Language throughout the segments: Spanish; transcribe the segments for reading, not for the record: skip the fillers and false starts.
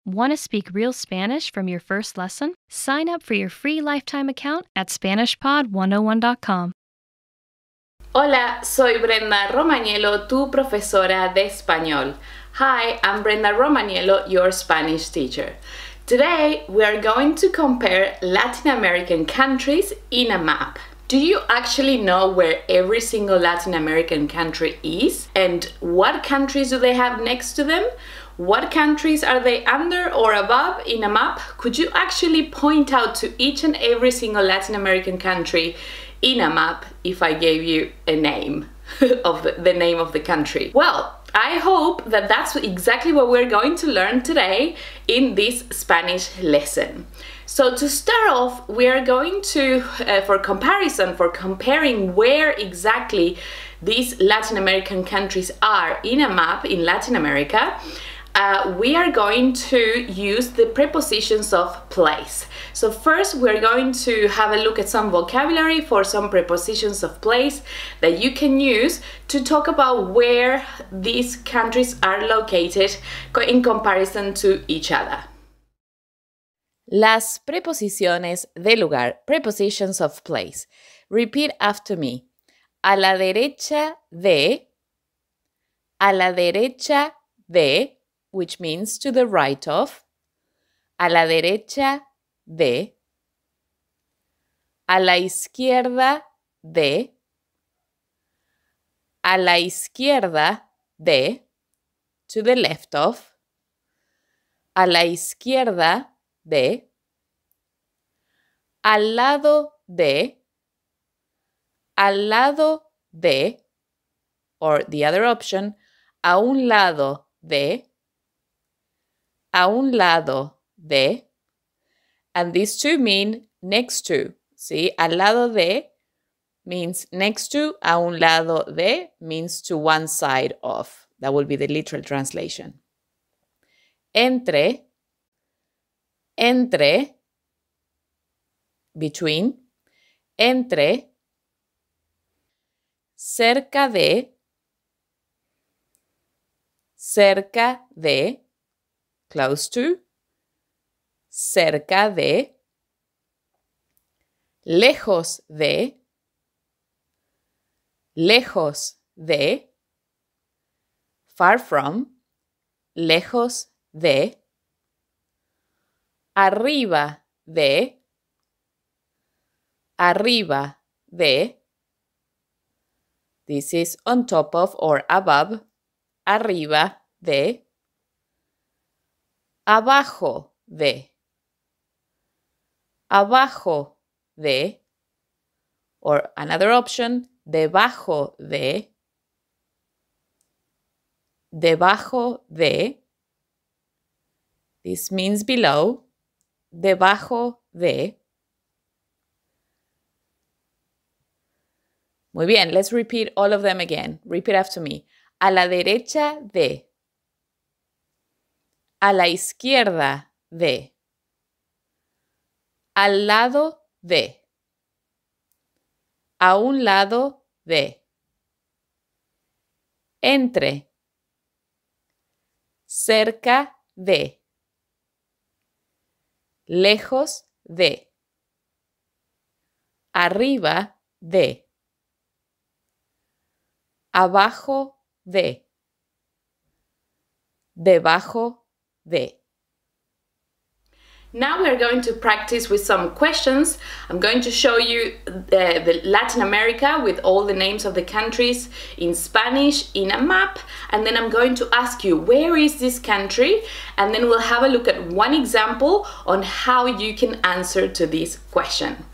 Want to speak real Spanish from your first lesson? Sign up for your free lifetime account at SpanishPod101.com. Hola, soy Brenda Romaniello, tu profesora de español. Hi, I'm Brenda Romaniello, your Spanish teacher. Today, we are going to compare Latin American countries in a map. Do you actually know where every single Latin American country is? And what countries do they have next to them? What countries are they under or above in a map? Could you actually point out to each and every single Latin American country in a map if I gave you a name of the name of the country? Well, I hope that that's exactly what we're going to learn today in this Spanish lesson. So to start off, we are going to, for comparing where exactly these Latin American countries are in a map in Latin America, we are going to use the prepositions of place. So first we're going to have a look at some vocabulary for some prepositions of place that you can use to talk about where these countries are located in comparison to each other. Las preposiciones de lugar, prepositions of place. Repeat after me. A la derecha de, a la derecha de, which means to the right of, a la derecha de, a la izquierda de, a la izquierda de, to the left of, a la izquierda de, al lado de, or the other option, a un lado de, and these two mean next to. See, al lado de means next to, a un lado de means to one side of. That will be the literal translation. Entre, between, entre, cerca de, close to, cerca de, lejos de, far from, lejos de, arriba de, this is on top of or above, arriba de, abajo de, or another option, debajo de, this means below, debajo de. Muy bien, let's repeat all of them again. Repeat after me. A la derecha de, a la izquierda de, al lado de, a un lado de, entre, cerca de, lejos de, arriba de, abajo de, debajo de. Now we're going to practice with some questions. I'm going to show you the Latin America with all the names of the countries in Spanish in a map, and then I'm going to ask you, where is this country? And then we'll have a look at one example on how you can answer to this question.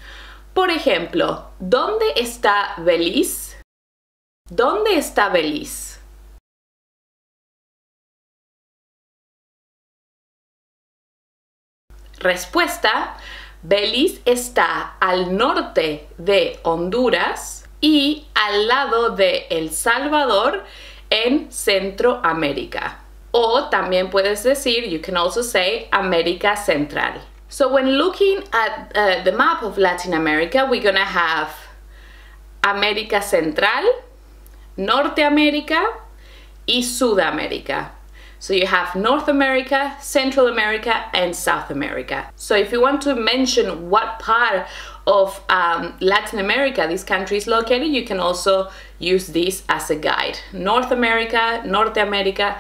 Por ejemplo, ¿dónde está Belice? ¿Dónde está Belice? Respuesta: Belice está al norte de Honduras y al lado de El Salvador en Centroamérica. O también puedes decir, you can also say, América Central. So when looking at the map of Latin America, we're gonna have América Central, Norteamérica y Sudamérica. So you have North America, Central America, and South America. So if you want to mention what part of Latin America this country is located, you can also use this as a guide. North America, Norte America,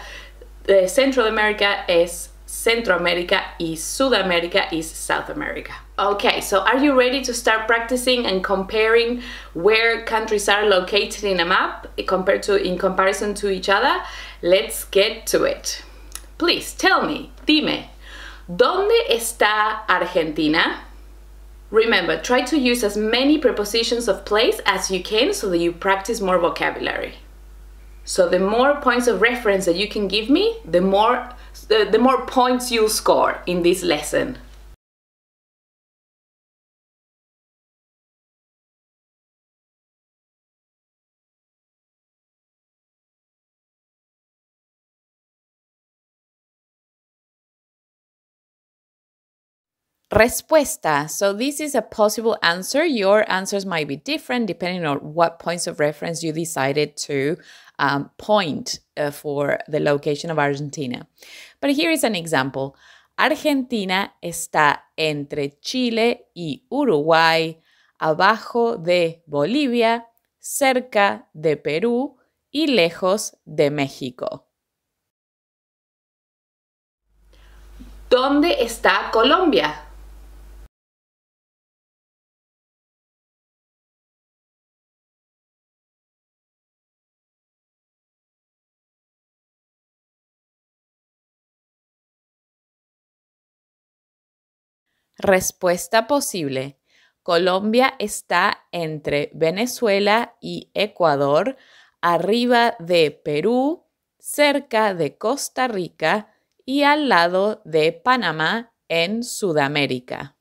Central America is Centro America, y Sudamerica is South America. Okay, so are you ready to start practicing and comparing where countries are located in a map in comparison to each other? Let's get to it. Please tell me, dime, ¿dónde está Argentina? Remember, try to use as many prepositions of place as you can so that you practice more vocabulary. So the more points of reference that you can give me, the more points you'll score in this lesson. Respuesta. So this is a possible answer. Your answers might be different depending on what points of reference you decided to point for the location of Argentina. But here is an example. Argentina está entre Chile y Uruguay, abajo de Bolivia, cerca de Perú y lejos de México. ¿Dónde está Colombia? Respuesta posible. Colombia está entre Venezuela y Ecuador, arriba de Perú, cerca de Costa Rica y al lado de Panamá en Sudamérica.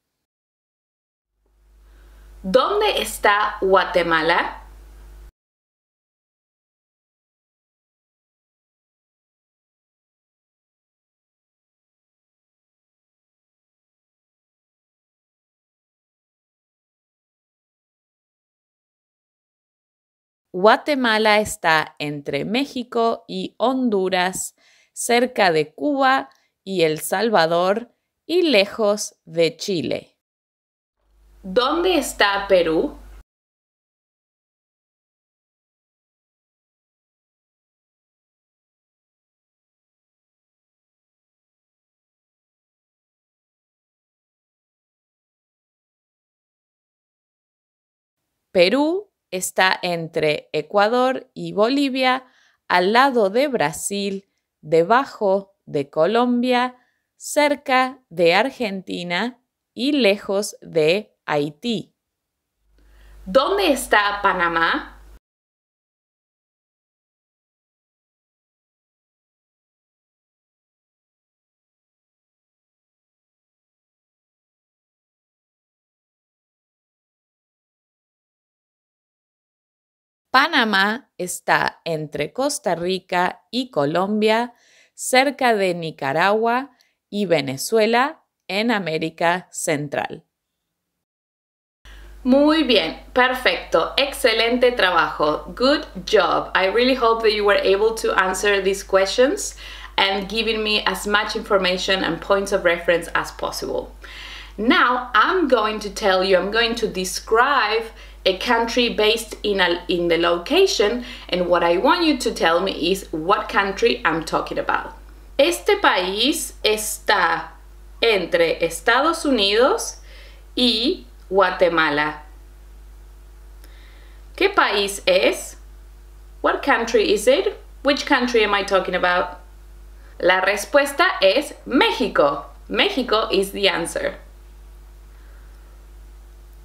¿Dónde está Guatemala? Guatemala está entre México y Honduras, cerca de Cuba y El Salvador y lejos de Chile. ¿Dónde está Perú? Perú está entre Ecuador y Bolivia, al lado de Brasil, debajo de Colombia, cerca de Argentina y lejos de Haití. ¿Dónde está Panamá? Panamá está entre Costa Rica y Colombia, cerca de Nicaragua y Venezuela en América Central. Muy bien, perfecto, excelente trabajo, good job. I really hope that you were able to answer these questions and giving me as much information and points of reference as possible. Now I'm going to describe a country based in the location, and what I want you to tell me is what country I'm talking about. Este país está entre Estados Unidos y Guatemala. ¿Qué país es? What country is it? Which country am I talking about? La respuesta es México. México is the answer.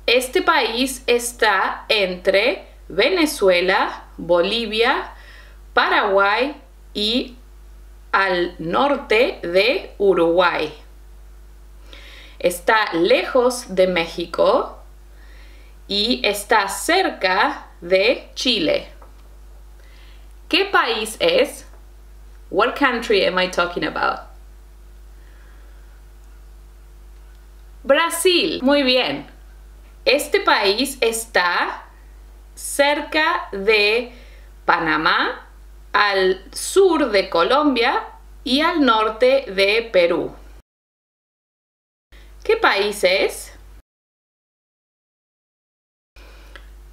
Este país está entre Venezuela, Bolivia, Paraguay y al norte de Uruguay. Está lejos de México y está cerca de Chile. ¿Qué país es? What country am I talking about? Brasil. Muy bien. Este país está cerca de Panamá, al sur de Colombia y al norte de Perú. ¿Qué país es?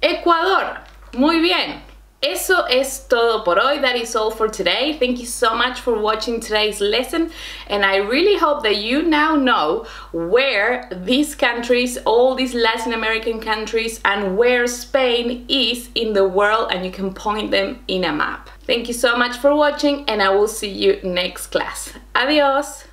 Ecuador. Muy bien. Eso es todo por hoy. That is all for today. Thank you so much for watching today's lesson, and I really hope that you now know where these countries, all these Latin American countries, and where Spain is in the world, and you can point them in a map. Thank you so much for watching, and I will see you next class. Adios!